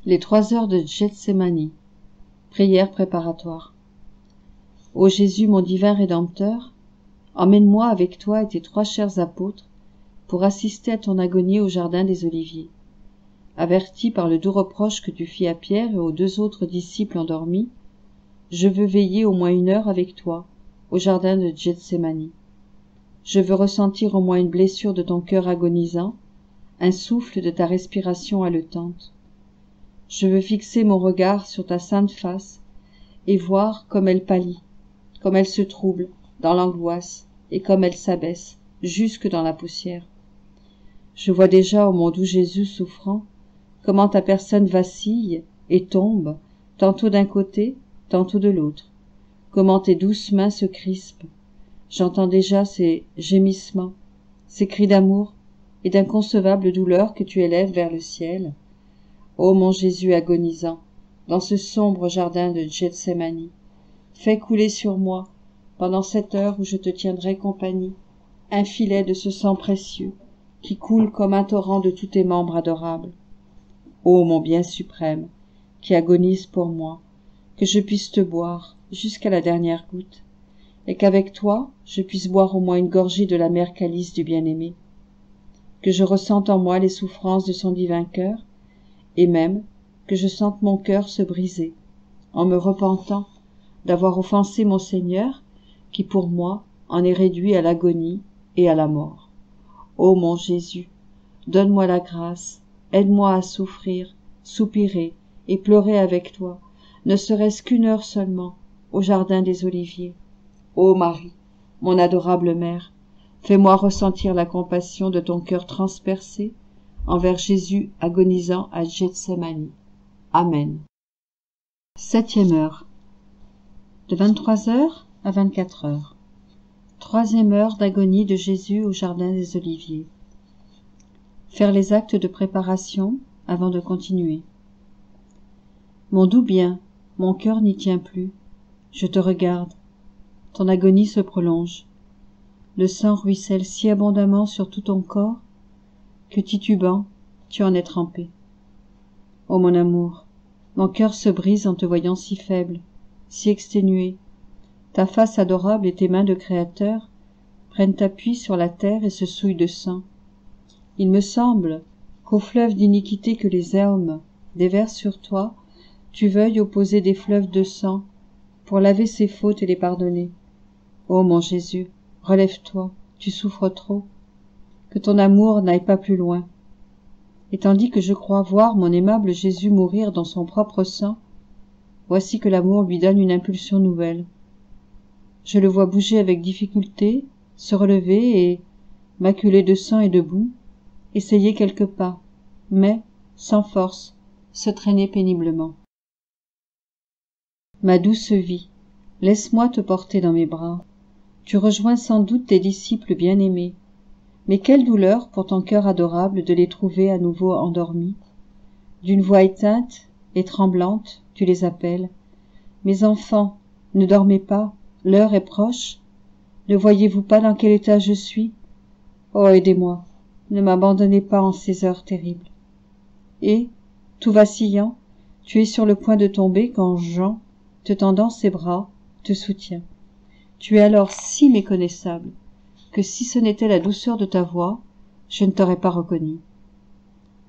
Les 3 heures de Gethsémani. Prière préparatoire. Ô Jésus, mon divin Rédempteur, emmène-moi avec toi et tes 3 chers apôtres pour assister à ton agonie au jardin des Oliviers. Averti par le doux reproche que tu fis à Pierre et aux 2 autres disciples endormis, je veux veiller au moins 1 heure avec toi au jardin de Gethsémani. Je veux ressentir au moins une blessure de ton cœur agonisant, un souffle de ta respiration haletante. Je veux fixer mon regard sur ta sainte face et voir comme elle pâlit, comme elle se trouble dans l'angoisse et comme elle s'abaisse jusque dans la poussière. Je vois déjà, ô mon doux Jésus souffrant, comment ta personne vacille et tombe, tantôt d'un côté, tantôt de l'autre, comment tes douces mains se crispent. J'entends déjà ces gémissements, ces cris d'amour et d'inconcevable douleur que tu élèves vers le ciel. Ô mon Jésus agonisant, dans ce sombre jardin de Gethsémani, fais couler sur moi, pendant cette heure où je te tiendrai compagnie, un filet de ce sang précieux qui coule comme un torrent de tous tes membres adorables. Ô mon bien suprême, qui agonise pour moi, que je puisse te boire jusqu'à la dernière goutte, et qu'avec toi je puisse boire au moins une gorgée de l'amer calice du bien-aimé, que je ressente en moi les souffrances de son divin cœur, et même que je sente mon cœur se briser, en me repentant d'avoir offensé mon Seigneur, qui pour moi en est réduit à l'agonie et à la mort. Ô mon Jésus, donne-moi la grâce, aide-moi à souffrir, soupirer et pleurer avec toi, ne serait-ce qu'1 heure seulement, au jardin des Oliviers. Ô Marie, mon adorable mère, fais-moi ressentir la compassion de ton cœur transpercé envers Jésus agonisant à Gethsémani. Amen. 7e heure. De 23 heures à 24 heures. 3e heure d'agonie de Jésus au jardin des Oliviers. Faire les actes de préparation avant de continuer. Mon doux bien, mon cœur n'y tient plus. Je te regarde. Ton agonie se prolonge. Le sang ruisselle si abondamment sur tout ton corps que titubant, tu en es trempé. Ô mon amour, mon cœur se brise en te voyant si faible, si exténué. Ta face adorable et tes mains de créateur prennent appui sur la terre et se souillent de sang. Il me semble qu'au fleuve d'iniquité que les hommes déversent sur toi, tu veuilles opposer des fleuves de sang pour laver ces fautes et les pardonner. Ô mon Jésus, relève-toi, tu souffres trop. Que ton amour n'aille pas plus loin. Et tandis que je crois voir mon aimable Jésus mourir dans son propre sang, voici que l'amour lui donne une impulsion nouvelle. Je le vois bouger avec difficulté, se relever et, maculé de sang et de boue, essayer quelques pas, mais, sans force, se traîner péniblement. Ma douce vie, laisse-moi te porter dans mes bras. Tu rejoins sans doute tes disciples bien-aimés. Mais quelle douleur pour ton cœur adorable de les trouver à nouveau endormis. D'une voix éteinte et tremblante, tu les appelles. Mes enfants, ne dormez pas, l'heure est proche. Ne voyez-vous pas dans quel état je suis? Oh, aidez-moi, ne m'abandonnez pas en ces heures terribles. Et, tout vacillant, tu es sur le point de tomber quand Jean, te tendant ses bras, te soutient. Tu es alors si méconnaissable que si ce n'était la douceur de ta voix, je ne t'aurais pas reconnu.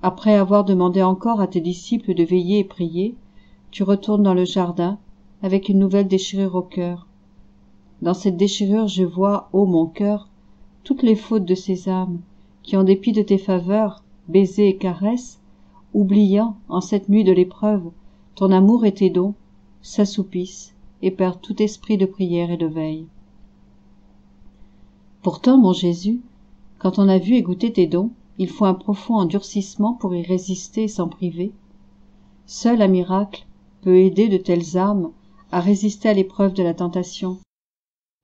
Après avoir demandé encore à tes disciples de veiller et prier, tu retournes dans le jardin avec une nouvelle déchirure au cœur. Dans cette déchirure, je vois, ô mon cœur, toutes les fautes de ces âmes qui, en dépit de tes faveurs, baisers et caresses, oubliant, en cette nuit de l'épreuve, ton amour et tes dons, s'assoupissent et perdent tout esprit de prière et de veille. Pourtant, mon Jésus, quand on a vu et goûté tes dons, il faut un profond endurcissement pour y résister et s'en priver. Seul un miracle peut aider de telles âmes à résister à l'épreuve de la tentation.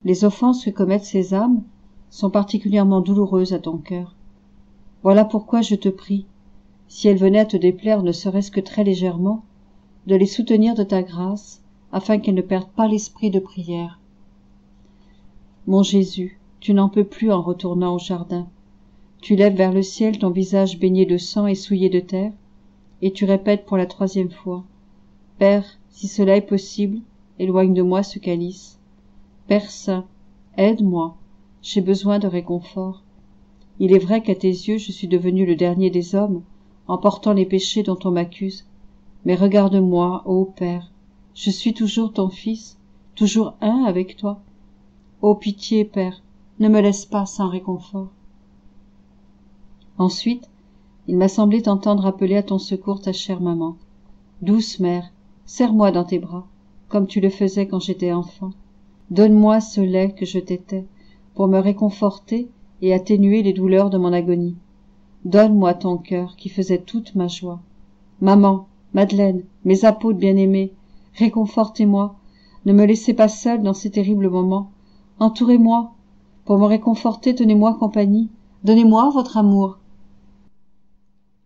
Les offenses que commettent ces âmes sont particulièrement douloureuses à ton cœur. Voilà pourquoi je te prie, si elles venaient à te déplaire ne serait-ce que très légèrement, de les soutenir de ta grâce, afin qu'elles ne perdent pas l'esprit de prière. Mon Jésus, tu n'en peux plus en retournant au jardin. Tu lèves vers le ciel ton visage baigné de sang et souillé de terre, et tu répètes pour la 3e fois. Père, si cela est possible, éloigne de moi ce calice. Père saint, aide-moi, j'ai besoin de réconfort. Il est vrai qu'à tes yeux je suis devenu le dernier des hommes, en portant les péchés dont on m'accuse. Mais regarde-moi, ô Père, je suis toujours ton fils, toujours un avec toi. Ô pitié, Père, ne me laisse pas sans réconfort. Ensuite, il m'a semblé t'entendre appeler à ton secours ta chère maman. Douce mère, serre-moi dans tes bras, comme tu le faisais quand j'étais enfant. Donne-moi ce lait que je t'étais, pour me réconforter et atténuer les douleurs de mon agonie. Donne-moi ton cœur qui faisait toute ma joie. Maman, Madeleine, mes apôtres bien-aimés, réconfortez-moi, ne me laissez pas seule dans ces terribles moments. Entourez-moi, pour me réconforter, tenez-moi compagnie, donnez-moi votre amour.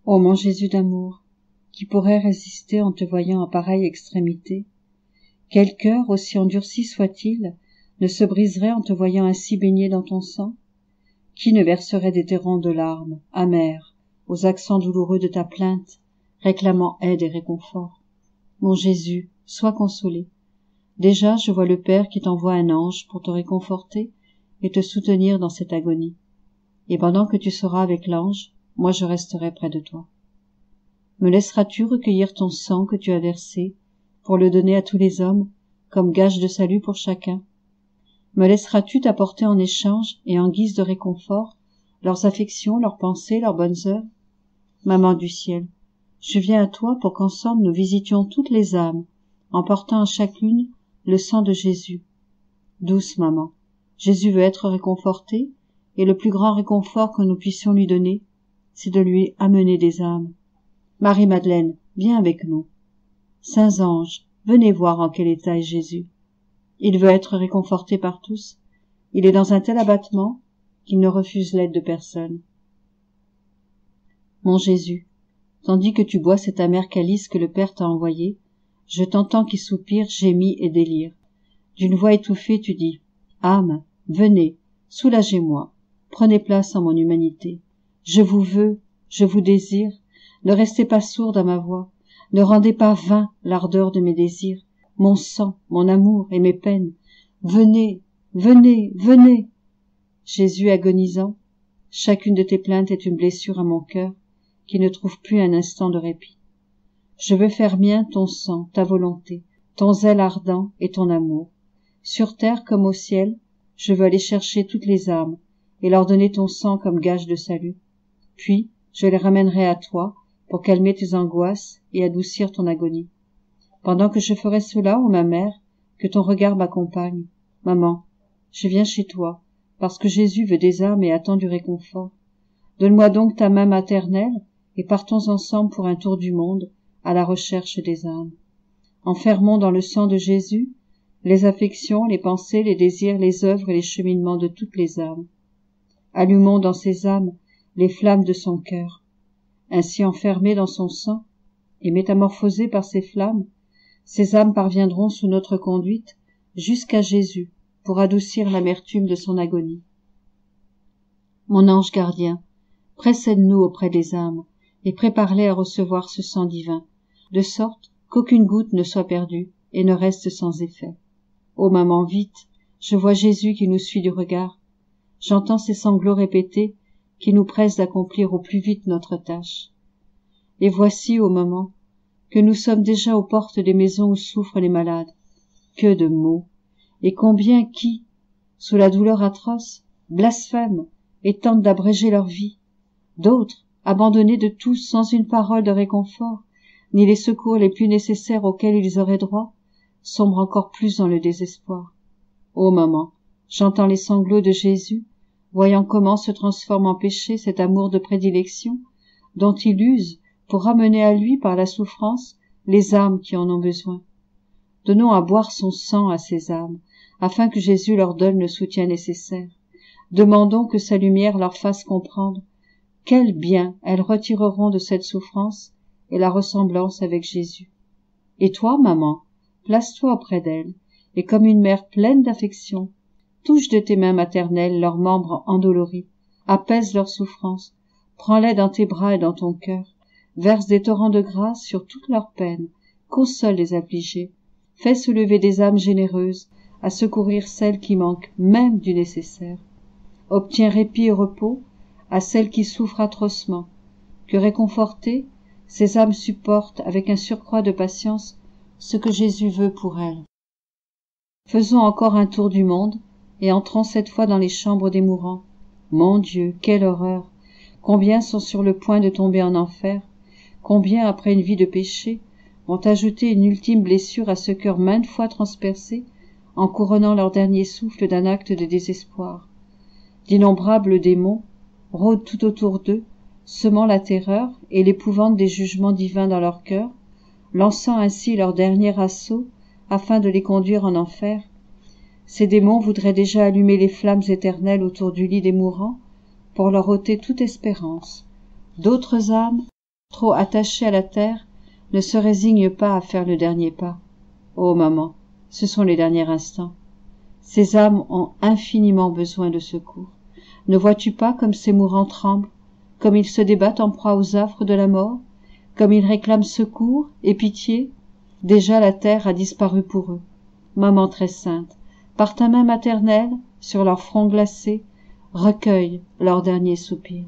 Ô mon Jésus d'amour, qui pourrait résister en te voyant en pareille extrémité? Quel cœur, aussi endurci soit-il, ne se briserait en te voyant ainsi baigné dans ton sang? Qui ne verserait des torrents de larmes, amères, aux accents douloureux de ta plainte, réclamant aide et réconfort? Mon Jésus, sois consolé. Déjà je vois le Père qui t'envoie un ange pour te réconforter et te soutenir dans cette agonie. Et pendant que tu seras avec l'ange, moi je resterai près de toi. Me laisseras-tu recueillir ton sang que tu as versé pour le donner à tous les hommes comme gage de salut pour chacun? Me laisseras-tu t'apporter en échange et en guise de réconfort leurs affections, leurs pensées, leurs bonnes heures? Maman du ciel, je viens à toi pour qu'ensemble nous visitions toutes les âmes en portant à chacune le sang de Jésus. Douce maman, Jésus veut être réconforté et le plus grand réconfort que nous puissions lui donner, c'est de lui amener des âmes. Marie-Madeleine, viens avec nous. Saints anges, venez voir en quel état est Jésus. Il veut être réconforté par tous. Il est dans un tel abattement qu'il ne refuse l'aide de personne. Mon Jésus, tandis que tu bois cet amer calice que le Père t'a envoyé, je t'entends qui soupire, gémit et délire. D'une voix étouffée, tu dis « Âme, venez, soulagez-moi, prenez place en mon humanité. Je vous veux, je vous désire, ne restez pas sourde à ma voix, ne rendez pas vain l'ardeur de mes désirs, mon sang, mon amour et mes peines. Venez, venez, venez. » Jésus agonisant, chacune de tes plaintes est une blessure à mon cœur qui ne trouve plus un instant de répit. Je veux faire mien ton sang, ta volonté, ton zèle ardent et ton amour. Sur terre comme au ciel, je veux aller chercher toutes les âmes et leur donner ton sang comme gage de salut. Puis, je les ramènerai à toi pour calmer tes angoisses et adoucir ton agonie. Pendant que je ferai cela, ô ma mère, que ton regard m'accompagne. Maman, je viens chez toi, parce que Jésus veut des âmes et attend du réconfort. Donne-moi donc ta main maternelle, et partons ensemble pour un tour du monde, à la recherche des âmes. Enfermons dans le sang de Jésus les affections, les pensées, les désirs, les œuvres et les cheminements de toutes les âmes. Allumons dans ces âmes les flammes de son cœur. Ainsi enfermées dans son sang, et métamorphosées par ces flammes, ces âmes parviendront sous notre conduite jusqu'à Jésus pour adoucir l'amertume de son agonie. Mon ange gardien, précède-nous auprès des âmes et prépare-les à recevoir ce sang divin, de sorte qu'aucune goutte ne soit perdue et ne reste sans effet. Ô maman, vite, je vois Jésus qui nous suit du regard. J'entends ses sanglots répétés qui nous pressent d'accomplir au plus vite notre tâche. Et voici, ô maman, que nous sommes déjà aux portes des maisons où souffrent les malades. Que de mots! Et combien qui, sous la douleur atroce, blasphèment et tentent d'abréger leur vie. D'autres, abandonnés de tous sans une parole de réconfort, ni les secours les plus nécessaires auxquels ils auraient droit, sombrent encore plus dans le désespoir. Ô maman, j'entends les sanglots de Jésus, voyant comment se transforme en péché cet amour de prédilection, dont il use pour ramener à lui par la souffrance les âmes qui en ont besoin. Donnons à boire son sang à ces âmes, afin que Jésus leur donne le soutien nécessaire. Demandons que sa lumière leur fasse comprendre quel bien elles retireront de cette souffrance et la ressemblance avec Jésus. Et toi, maman, place-toi auprès d'elles, et comme une mère pleine d'affection, touche de tes mains maternelles leurs membres endoloris, apaise leur souffrance, prends-les dans tes bras et dans ton cœur, verse des torrents de grâce sur toutes leurs peines, console les affligés, fais se lever des âmes généreuses à secourir celles qui manquent même du nécessaire. Obtiens répit et repos à celles qui souffrent atrocement, que réconfortées, ces âmes supportent avec un surcroît de patience ce que Jésus veut pour elles. Faisons encore un tour du monde, et entrons cette fois dans les chambres des mourants. Mon Dieu, quelle horreur! Combien sont sur le point de tomber en enfer? Combien, après une vie de péché, vont ajouter une ultime blessure à ce cœur maintes fois transpercé, en couronnant leur dernier souffle d'un acte de désespoir? D'innombrables démons rôdent tout autour d'eux, semant la terreur et l'épouvante des jugements divins dans leur cœur, lançant ainsi leur dernier assaut afin de les conduire en enfer. Ces démons voudraient déjà allumer les flammes éternelles autour du lit des mourants pour leur ôter toute espérance. D'autres âmes, trop attachées à la terre, ne se résignent pas à faire le dernier pas. Oh maman, ce sont les derniers instants. Ces âmes ont infiniment besoin de secours. Ne vois-tu pas comme ces mourants tremblent, comme ils se débattent en proie aux affres de la mort, comme ils réclament secours et pitié? Déjà la terre a disparu pour eux. Maman très sainte, par ta main maternelle, sur leur front glacé, recueille leur dernier soupir.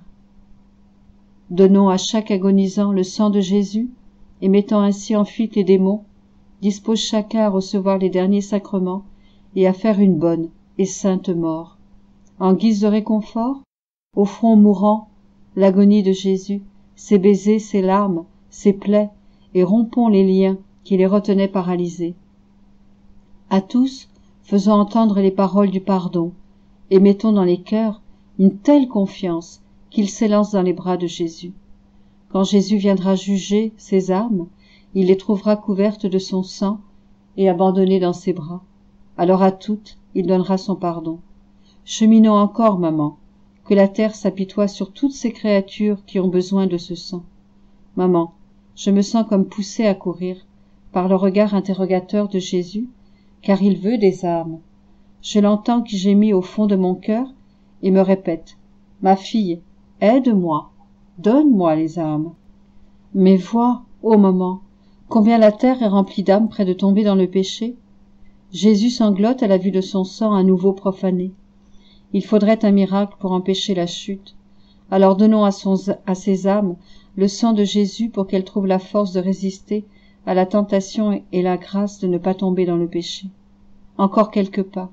Donnons à chaque agonisant le sang de Jésus, et mettant ainsi en fuite les démons, dispose chacun à recevoir les derniers sacrements et à faire une bonne et sainte mort. En guise de réconfort, offrons mourant l'agonie de Jésus, ses baisers, ses larmes, ses plaies, et rompons les liens qui les retenaient paralysés. À tous, faisons entendre les paroles du pardon, et mettons dans les cœurs une telle confiance qu'ils s'élancent dans les bras de Jésus. Quand Jésus viendra juger ces âmes, il les trouvera couvertes de son sang et abandonnées dans ses bras. Alors à toutes, il donnera son pardon. Cheminons encore, maman, que la terre s'apitoie sur toutes ces créatures qui ont besoin de ce sang. Maman, je me sens comme poussée à courir par le regard interrogateur de Jésus, car il veut des âmes. Je l'entends qui gémit au fond de mon cœur et me répète: ma fille, aide-moi, donne-moi les âmes. Mais vois, ô maman, combien la terre est remplie d'âmes près de tomber dans le péché. Jésus sanglote à la vue de son sang à nouveau profané. Il faudrait un miracle pour empêcher la chute. Alors donnons à ces âmes le sang de Jésus pour qu'elles trouvent la force de résister à la tentation et la grâce de ne pas tomber dans le péché. Encore quelques pas.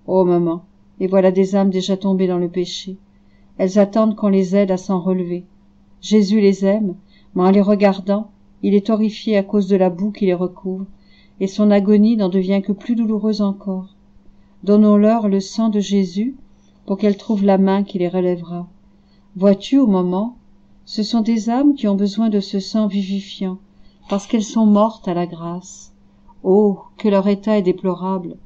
Oh maman, et voilà des âmes déjà tombées dans le péché. Elles attendent qu'on les aide à s'en relever. Jésus les aime, mais en les regardant, il est horrifié à cause de la boue qui les recouvre, et son agonie n'en devient que plus douloureuse encore. Donnons-leur le sang de Jésus pour qu'elles trouvent la main qui les relèvera. Vois-tu, ô maman, ce sont des âmes qui ont besoin de ce sang vivifiant, parce qu'elles sont mortes à la grâce. Oh, que leur état est déplorable!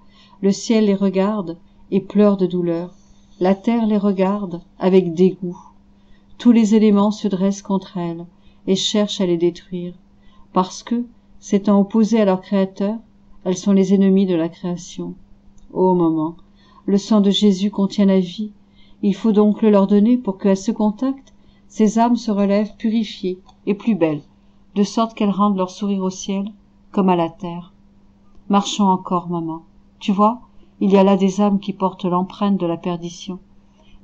Le ciel les regarde et pleure de douleur. La terre les regarde avec dégoût. Tous les éléments se dressent contre elles et cherchent à les détruire, parce que, s'étant opposées à leur Créateur, elles sont les ennemies de la création. Ô maman, le sang de Jésus contient la vie. Il faut donc le leur donner pour qu'à ce contact, ces âmes se relèvent purifiées et plus belles, de sorte qu'elles rendent leur sourire au ciel comme à la terre. Marchons encore, maman. Tu vois, il y a là des âmes qui portent l'empreinte de la perdition,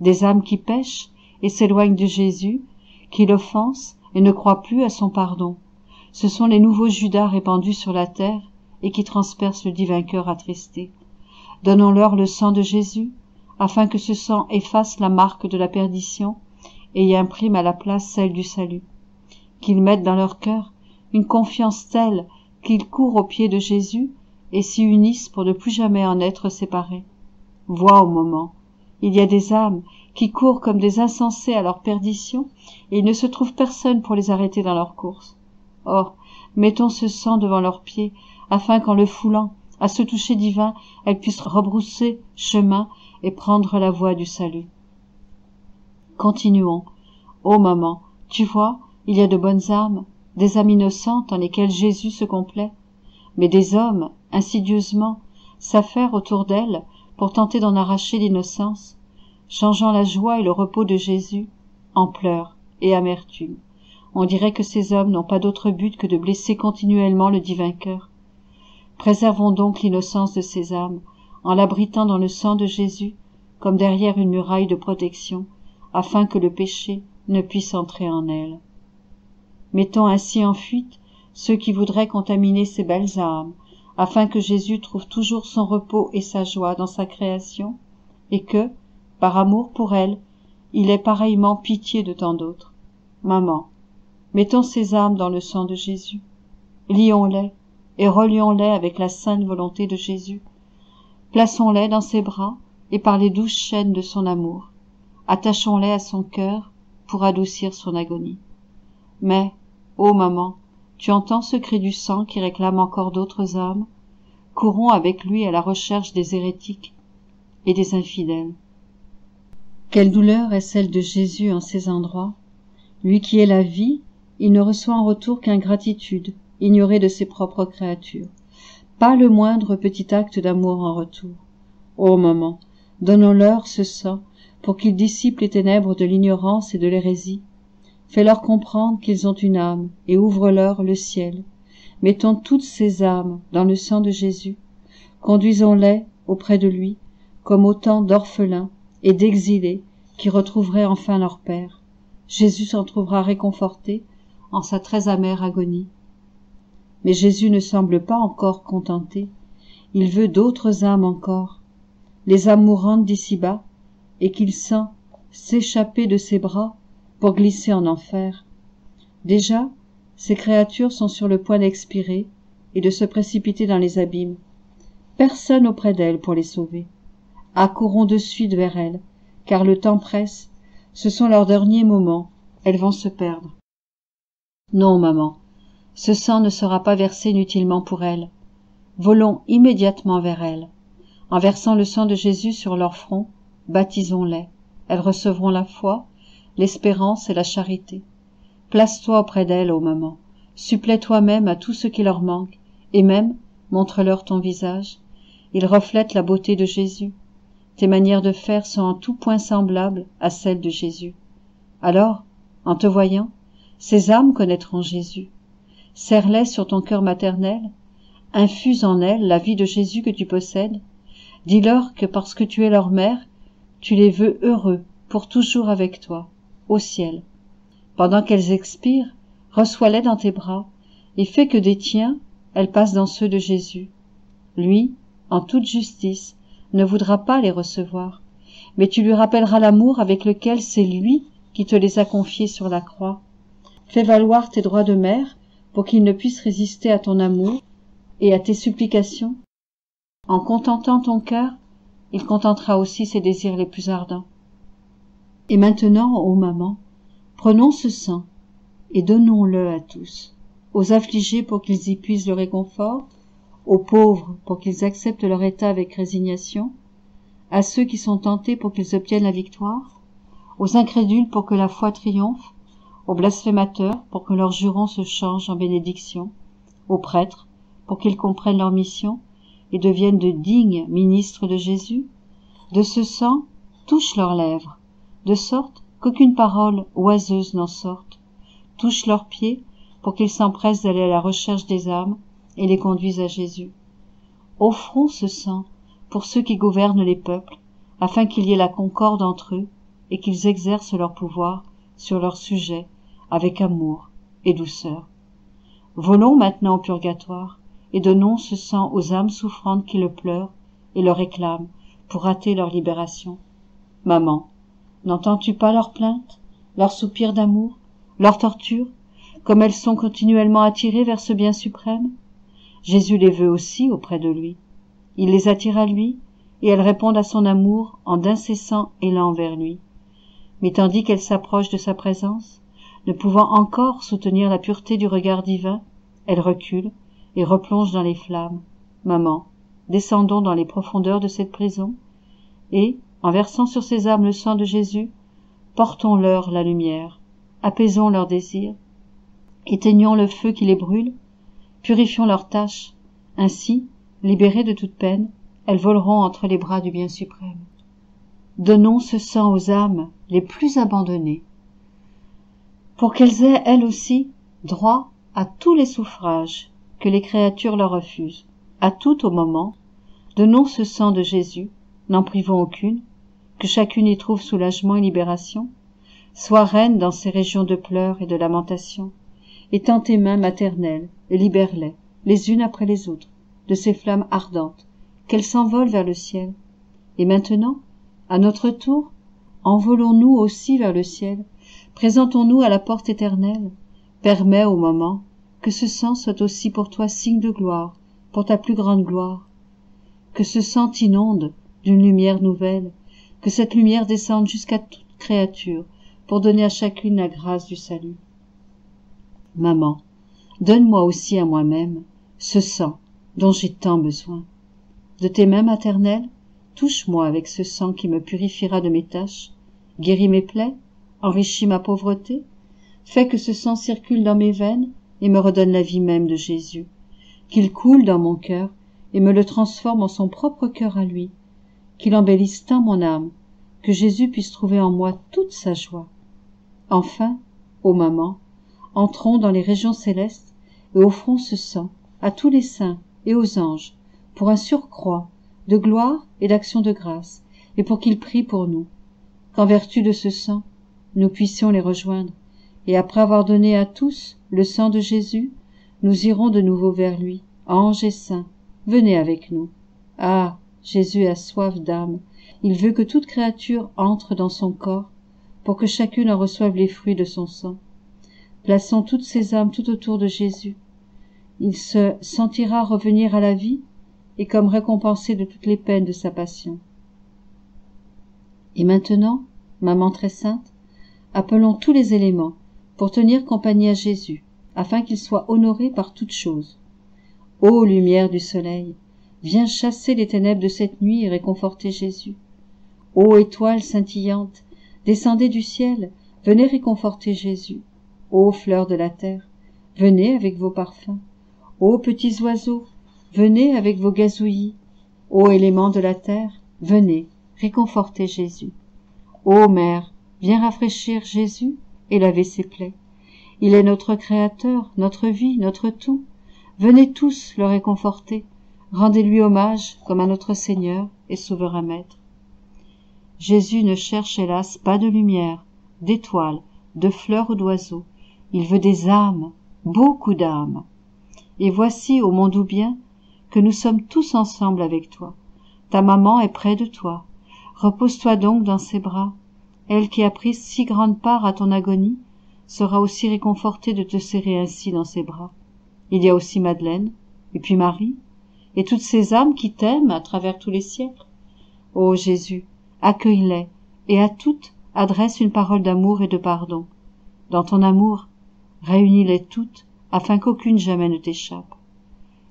des âmes qui pêchent et s'éloignent de Jésus, qui l'offensent et ne croient plus à son pardon. Ce sont les nouveaux Judas répandus sur la terre et qui transpercent le divin cœur attristé. Donnons-leur le sang de Jésus, afin que ce sang efface la marque de la perdition et y imprime à la place celle du salut. Qu'ils mettent dans leur cœur une confiance telle qu'ils courent aux pieds de Jésus et s'y unissent pour ne plus jamais en être séparés. Vois, au moment, il y a des âmes qui courent comme des insensés à leur perdition et il ne se trouve personne pour les arrêter dans leur course. Or, mettons ce sang devant leurs pieds, afin qu'en le foulant, à ce toucher divin, elles puissent rebrousser chemin et prendre la voie du salut. Continuons. Ô maman, tu vois, il y a de bonnes âmes, des âmes innocentes en lesquelles Jésus se complaît, mais des hommes, insidieusement, s'affairent autour d'elles pour tenter d'en arracher l'innocence, changeant la joie et le repos de Jésus en pleurs et amertume. On dirait que ces hommes n'ont pas d'autre but que de blesser continuellement le divin cœur. Préservons donc l'innocence de ces âmes, en l'abritant dans le sang de Jésus, comme derrière une muraille de protection, afin que le péché ne puisse entrer en elles. Mettons ainsi en fuite ceux qui voudraient contaminer ces belles âmes, afin que Jésus trouve toujours son repos et sa joie dans sa création, et que, par amour pour elle, il ait pareillement pitié de tant d'autres. Maman, mettons ces âmes dans le sang de Jésus, lions-les et relions-les avec la sainte volonté de Jésus, plaçons-les dans ses bras et par les douces chaînes de son amour, attachons-les à son cœur pour adoucir son agonie. Mais, ô maman, tu entends ce cri du sang qui réclame encore d'autres âmes? Courons avec lui à la recherche des hérétiques et des infidèles. Quelle douleur est celle de Jésus en ces endroits. Lui qui est la vie, il ne reçoit en retour qu'ingratitude, ignorée de ses propres créatures. Pas le moindre petit acte d'amour en retour. Ô maman, donnons-leur ce sang pour qu'ils dissipent les ténèbres de l'ignorance et de l'hérésie. Fais-leur comprendre qu'ils ont une âme et ouvre-leur le ciel. Mettons toutes ces âmes dans le sang de Jésus. Conduisons-les auprès de lui comme autant d'orphelins et d'exilés qui retrouveraient enfin leur père. Jésus s'en trouvera réconforté en sa très amère agonie. Mais Jésus ne semble pas encore contenté. Il veut d'autres âmes encore, les âmes mourantes d'ici-bas, et qu'il sent s'échapper de ses bras pour glisser en enfer. Déjà, ces créatures sont sur le point d'expirer et de se précipiter dans les abîmes. Personne auprès d'elles pour les sauver. Accourons de suite vers elles, car le temps presse, ce sont leurs derniers moments, elles vont se perdre. Non, maman, ce sang ne sera pas versé inutilement pour elles. Volons immédiatement vers elles. En versant le sang de Jésus sur leur front, baptisons-les. Elles recevront la foi, l'espérance et la charité. Place-toi auprès d'elles, ô maman. Supplée toi-même à tout ce qui leur manque, et même, montre-leur ton visage. Il reflète la beauté de Jésus. Tes manières de faire sont en tout point semblables à celles de Jésus. Alors, en te voyant, ces âmes connaîtront Jésus. Serre-les sur ton cœur maternel, infuse en elles la vie de Jésus que tu possèdes. Dis-leur que parce que tu es leur mère, tu les veux heureux pour toujours avec toi, au ciel. Pendant qu'elles expirent, reçois-les dans tes bras et fais que des tiens, elles passent dans ceux de Jésus. Lui, en toute justice, ne voudra pas les recevoir, mais tu lui rappelleras l'amour avec lequel c'est lui qui te les a confiés sur la croix. Fais valoir tes droits de mère pour qu'il ne puisse résister à ton amour et à tes supplications. En contentant ton cœur, il contentera aussi ses désirs les plus ardents. Et maintenant, ô maman, prenons ce sang et donnons-le à tous, aux affligés pour qu'ils y puisent le réconfort, aux pauvres pour qu'ils acceptent leur état avec résignation, à ceux qui sont tentés pour qu'ils obtiennent la victoire, aux incrédules pour que la foi triomphe, aux blasphémateurs pour que leurs jurons se changent en bénédiction, aux prêtres pour qu'ils comprennent leur mission et deviennent de dignes ministres de Jésus. De ce sang, touche leurs lèvres, de sorte qu'aucune parole oiseuse n'en sorte. Touche leurs pieds pour qu'ils s'empressent d'aller à la recherche des âmes et les conduisent à Jésus. Offrons ce sang pour ceux qui gouvernent les peuples, afin qu'il y ait la concorde entre eux et qu'ils exercent leur pouvoir sur leurs sujets avec amour et douceur. Volons maintenant au purgatoire et donnons ce sang aux âmes souffrantes qui le pleurent et le réclament pour hâter leur libération. Maman, n'entends-tu pas leurs plaintes, leurs soupirs d'amour, leurs tortures, comme elles sont continuellement attirées vers ce bien suprême? Jésus les veut aussi auprès de lui. Il les attire à lui, et elles répondent à son amour en d'incessants élans vers lui. Mais tandis qu'elles s'approchent de sa présence, ne pouvant encore soutenir la pureté du regard divin, elles reculent et replongent dans les flammes. Maman, descendons dans les profondeurs de cette prison, et, en versant sur ces âmes le sang de Jésus, portons-leur la lumière, apaisons leurs désirs, éteignons le feu qui les brûle, purifions leurs tâches. Ainsi, libérées de toute peine, elles voleront entre les bras du bien suprême. Donnons ce sang aux âmes les plus abandonnées. pour qu'elles aient, elles aussi, droit à tous les suffrages que les créatures leur refusent, à tout au moment, donnons ce sang de Jésus, n'en privons aucune, que chacune y trouve soulagement et libération, sois reine dans ces régions de pleurs et de lamentations, étends tes mains maternelles et libère-les, les unes après les autres, de ces flammes ardentes, qu'elles s'envolent vers le ciel. Et maintenant, à notre tour, envolons-nous aussi vers le ciel, présentons-nous à la porte éternelle, permets au moment que ce sang soit aussi pour toi signe de gloire, pour ta plus grande gloire, que ce sang t'inonde d'une lumière nouvelle, que cette lumière descende jusqu'à toute créature, pour donner à chacune la grâce du salut. Maman, donne-moi aussi à moi-même ce sang dont j'ai tant besoin. De tes mains maternelles, touche-moi avec ce sang qui me purifiera de mes taches, guéris mes plaies, enrichis ma pauvreté, fais que ce sang circule dans mes veines et me redonne la vie même de Jésus, qu'il coule dans mon cœur et me le transforme en son propre cœur à lui, qu'il embellisse tant mon âme, que Jésus puisse trouver en moi toute sa joie. Enfin, ô maman, entrons dans les régions célestes et offrons ce sang à tous les saints et aux anges pour un surcroît de gloire et d'action de grâce, et pour qu'ils prient pour nous, qu'en vertu de ce sang, nous puissions les rejoindre, et après avoir donné à tous le sang de Jésus, nous irons de nouveau vers lui, anges et saints, venez avec nous. Ah, Jésus a soif d'âme, il veut que toute créature entre dans son corps, pour que chacune en reçoive les fruits de son sang. Plaçons toutes ces âmes tout autour de Jésus. Il se sentira revenir à la vie, et comme récompensé de toutes les peines de sa passion. Et maintenant, maman très sainte, appelons tous les éléments pour tenir compagnie à Jésus, afin qu'il soit honoré par toutes choses. Ô lumière du soleil, viens chasser les ténèbres de cette nuit et réconforter Jésus. Ô étoile scintillante, descendez du ciel, venez réconforter Jésus. Ô fleurs de la terre, venez avec vos parfums. Ô petits oiseaux, venez avec vos gazouillis. Ô éléments de la terre, venez réconforter Jésus. Ô mère, viens rafraîchir Jésus et laver ses plaies. Il est notre Créateur, notre vie, notre tout. Venez tous le réconforter. Rendez-lui hommage comme à notre Seigneur et souverain Maître. Jésus ne cherche hélas pas de lumière, d'étoiles, de fleurs ou d'oiseaux. Il veut des âmes, beaucoup d'âmes. Et voici, ô mon doux bien, que nous sommes tous ensemble avec toi. Ta maman est près de toi. Repose-toi donc dans ses bras. Elle qui a pris si grande part à ton agonie sera aussi réconfortée de te serrer ainsi dans ses bras. Il y a aussi Madeleine, et puis Marie, et toutes ces âmes qui t'aiment à travers tous les siècles. Ô Jésus, accueille-les, et à toutes adresse une parole d'amour et de pardon. Dans ton amour, réunis-les toutes, afin qu'aucune jamais ne t'échappe.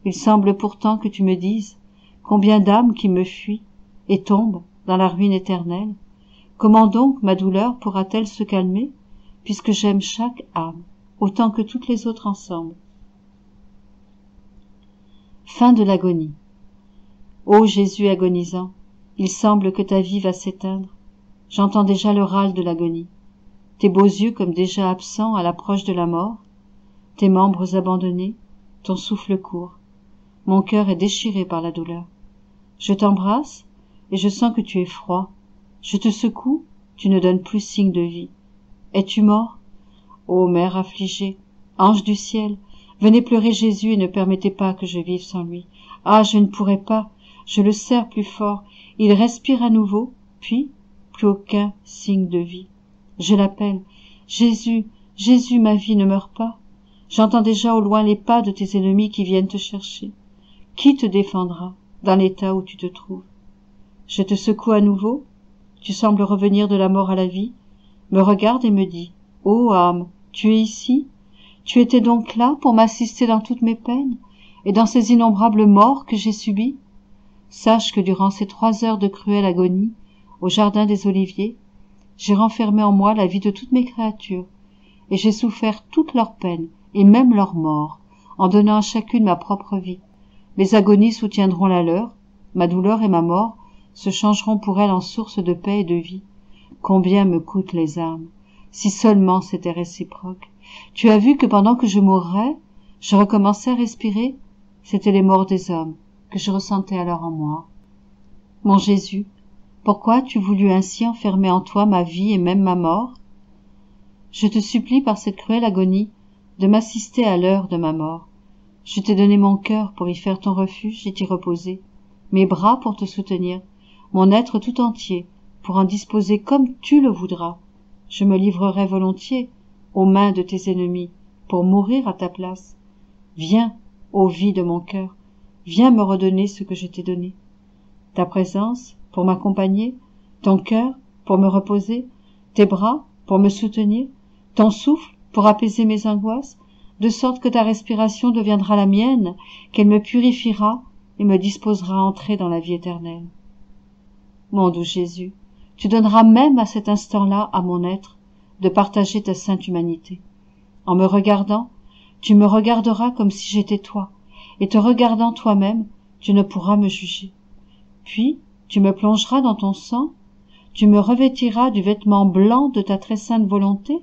Il semble pourtant que tu me dises combien d'âmes qui me fuient et tombent dans la ruine éternelle. Comment donc ma douleur pourra-t-elle se calmer, puisque j'aime chaque âme, autant que toutes les autres ensemble. Fin de l'agonie. Ô Jésus agonisant, il semble que ta vie va s'éteindre. J'entends déjà le râle de l'agonie. Tes beaux yeux comme déjà absents à l'approche de la mort, tes membres abandonnés, ton souffle court. Mon cœur est déchiré par la douleur. Je t'embrasse, et je sens que tu es froid. Je te secoue, tu ne donnes plus signe de vie. Es-tu mort? Ô mère affligée, ange du ciel, venez pleurer Jésus et ne permettez pas que je vive sans lui. Ah, je ne pourrai pas, je le serre plus fort, il respire à nouveau, puis plus aucun signe de vie. Je l'appelle, Jésus, Jésus, ma vie ne meurt pas. J'entends déjà au loin les pas de tes ennemis qui viennent te chercher. Qui te défendra dans l'état où tu te trouves? Je te secoue à nouveau, tu sembles revenir de la mort à la vie, me regarde et me dit, ô âme, tu es ici? Tu étais donc là pour m'assister dans toutes mes peines et dans ces innombrables morts que j'ai subies? Sache que durant ces 3 heures de cruelle agonie, au jardin des Oliviers, j'ai renfermé en moi la vie de toutes mes créatures, et j'ai souffert toutes leurs peines et même leurs morts, en donnant à chacune ma propre vie. Mes agonies soutiendront la leur, ma douleur et ma mort se changeront pour elles en source de paix et de vie. Combien me coûtent les âmes, Si seulement c'était réciproque. Tu as vu que pendant que je mourrais, je recommençais à respirer. C'étaient les morts des hommes que je ressentais alors en moi. Mon Jésus, pourquoi as-tu voulu ainsi enfermer en toi ma vie et même ma mort? Je te supplie par cette cruelle agonie de m'assister à l'heure de ma mort. Je t'ai donné mon cœur pour y faire ton refuge et t'y reposer, mes bras pour te soutenir, mon être tout entier pour en disposer comme tu le voudras. Je me livrerai volontiers aux mains de tes ennemis pour mourir à ta place. Viens, ô vie de mon cœur, viens me redonner ce que je t'ai donné. Ta présence pour m'accompagner, ton cœur pour me reposer, tes bras pour me soutenir, ton souffle pour apaiser mes angoisses, de sorte que ta respiration deviendra la mienne, qu'elle me purifiera et me disposera à entrer dans la vie éternelle. Mon doux Jésus, tu donneras même à cet instant-là à mon être de partager ta sainte humanité. En me regardant, tu me regarderas comme si j'étais toi, et te regardant toi-même, tu ne pourras me juger. Puis, tu me plongeras dans ton sang, tu me revêtiras du vêtement blanc de ta très sainte volonté,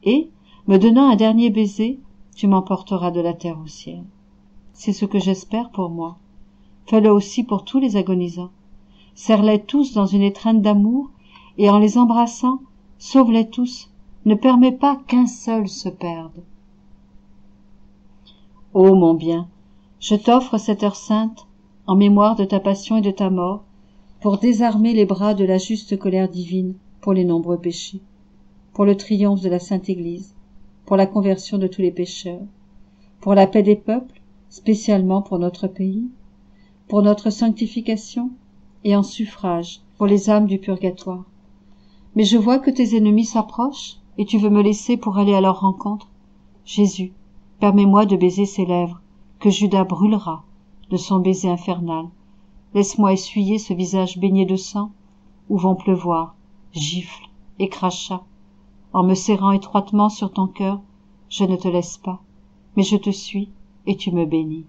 et, me donnant un dernier baiser, tu m'emporteras de la terre au ciel. C'est ce que j'espère pour moi. Fais-le aussi pour tous les agonisants. Serre-les tous dans une étreinte d'amour, et en les embrassant, sauve-les tous. Ne permets pas qu'un seul se perde. Ô mon bien, je t'offre cette heure sainte, en mémoire de ta passion et de ta mort, pour désarmer les bras de la juste colère divine pour les nombreux péchés, pour le triomphe de la Sainte Église, pour la conversion de tous les pécheurs, pour la paix des peuples, spécialement pour notre pays, pour notre sanctification et en suffrage pour les âmes du purgatoire. Mais je vois que tes ennemis s'approchent et tu veux me laisser pour aller à leur rencontre. Jésus, permets-moi de baiser ses lèvres, que Judas brûlera de son baiser infernal. Laisse-moi essuyer ce visage baigné de sang, où vont pleuvoir gifles et crachats. En me serrant étroitement sur ton cœur, je ne te laisse pas, mais je te suis et tu me bénis.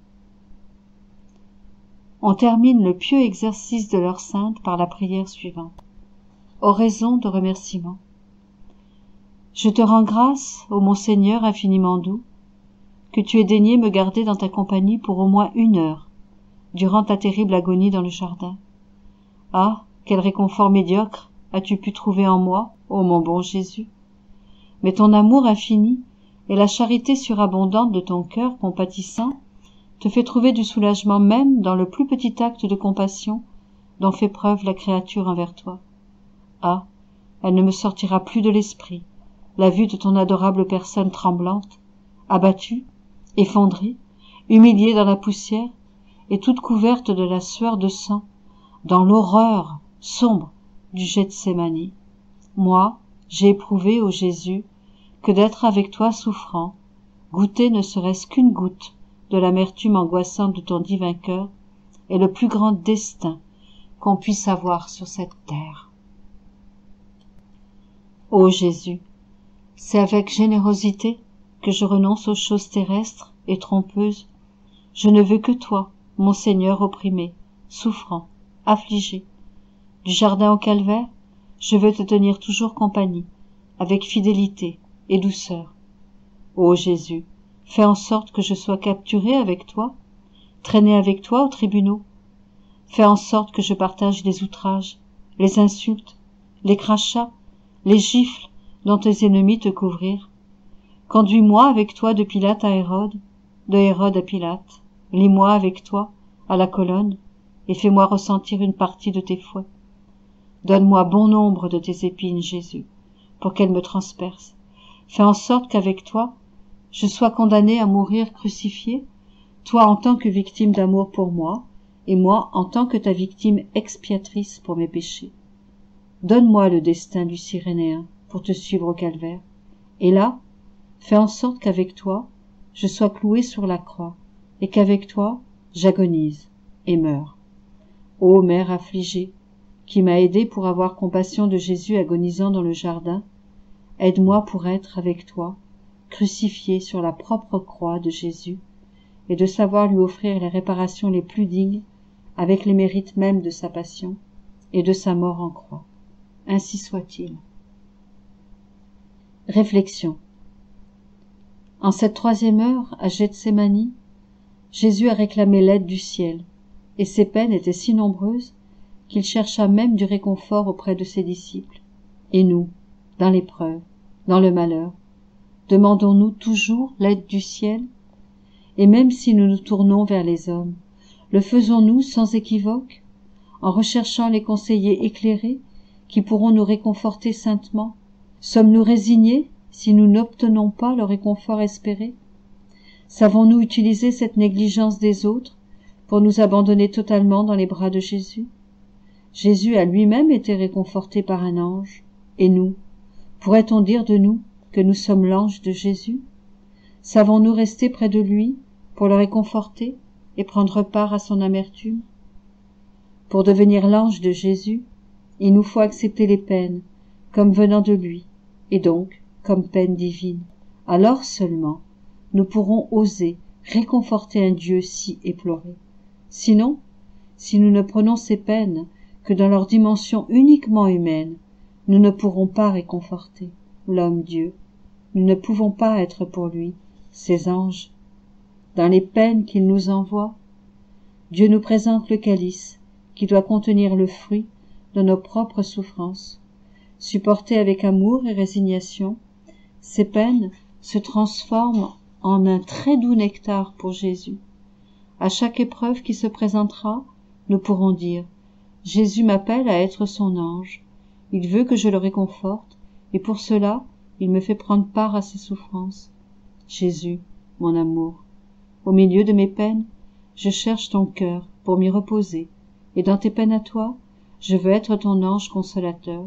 On termine le pieux exercice de l'heure sainte par la prière suivante. Oraison de remerciement. Je te rends grâce, ô mon Seigneur infiniment doux, que tu aies daigné me garder dans ta compagnie pour au moins 1 heure, durant ta terrible agonie dans le jardin. Ah, quel réconfort médiocre as-tu pu trouver en moi, ô mon bon Jésus! Mais ton amour infini et la charité surabondante de ton cœur compatissant te fait trouver du soulagement même dans le plus petit acte de compassion dont fait preuve la créature envers toi. Ah, elle ne me sortira plus de l'esprit, la vue de ton adorable personne tremblante, abattue, effondrée, humiliée dans la poussière, et toute couverte de la sueur de sang, dans l'horreur sombre du Gethsémani. Moi, j'ai éprouvé, ô Jésus, que d'être avec toi souffrant, goûter ne serait-ce qu'une goutte de l'amertume angoissante de ton divin cœur, est le plus grand destin qu'on puisse avoir sur cette terre. Ô Jésus, c'est avec générosité que je renonce aux choses terrestres et trompeuses. Je ne veux que toi, mon Seigneur opprimé, souffrant, affligé. Du jardin au calvaire, je veux te tenir toujours compagnie, avec fidélité et douceur. Ô Jésus, fais en sorte que je sois capturé avec toi, traîné avec toi aux tribunaux. Fais en sorte que je partage les outrages, les insultes, les crachats, les gifles dont tes ennemis te couvrirent. Conduis-moi avec toi de Pilate à Hérode, de Hérode à Pilate. Lis-moi avec toi à la colonne et fais-moi ressentir une partie de tes fouets. Donne-moi bon nombre de tes épines, Jésus, pour qu'elles me transpercent. Fais en sorte qu'avec toi, je sois condamné à mourir crucifié, toi en tant que victime d'amour pour moi, et moi en tant que ta victime expiatrice pour mes péchés. Donne-moi le destin du Cyrénéen pour te suivre au calvaire. Et là, fais en sorte qu'avec toi, je sois cloué sur la croix, et qu'avec toi, j'agonise et meurs. Ô mère affligée, qui m'a aidé pour avoir compassion de Jésus agonisant dans le jardin, aide-moi pour être avec toi, crucifié sur la propre croix de Jésus, et de savoir lui offrir les réparations les plus dignes, avec les mérites mêmes de sa passion et de sa mort en croix. Ainsi soit-il. Réflexion. En cette 3e heure, à Gethsémani, Jésus a réclamé l'aide du ciel, et ses peines étaient si nombreuses qu'il chercha même du réconfort auprès de ses disciples. Et nous, dans l'épreuve, dans le malheur, demandons-nous toujours l'aide du ciel? Et même si nous nous tournons vers les hommes, le faisons-nous sans équivoque, en recherchant les conseillers éclairés qui pourront nous réconforter saintement? Sommes-nous résignés si nous n'obtenons pas le réconfort espéré? Savons-nous utiliser cette négligence des autres pour nous abandonner totalement dans les bras de Jésus? Jésus a lui-même été réconforté par un ange, et nous, pourrait-on dire de nous que nous sommes l'ange de Jésus? Savons-nous rester près de lui pour le réconforter et prendre part à son amertume? Pour devenir l'ange de Jésus, il nous faut accepter les peines comme venant de lui, et donc comme peine divine. Alors seulement nous pourrons oser réconforter un Dieu si éploré. Sinon, si nous ne prenons ces peines que dans leur dimension uniquement humaine, nous ne pourrons pas réconforter l'homme-Dieu. Nous ne pouvons pas être pour lui ses anges. Dans les peines qu'il nous envoie, Dieu nous présente le calice qui doit contenir le fruit de nos propres souffrances. Supportées avec amour et résignation, ces peines se transforment en un très doux nectar pour Jésus. À chaque épreuve qui se présentera, nous pourrons dire « Jésus m'appelle à être son ange. Il veut que je le réconforte, et pour cela, il me fait prendre part à ses souffrances. Jésus, mon amour, au milieu de mes peines, je cherche ton cœur pour m'y reposer, et dans tes peines à toi, je veux être ton ange consolateur.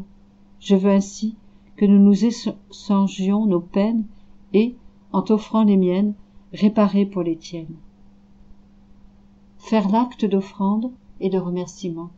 Je veux ainsi que nous nous échangions nos peines et, en t'offrant les miennes, réparer pour les tiennes. Faire l'acte d'offrande et de remerciement.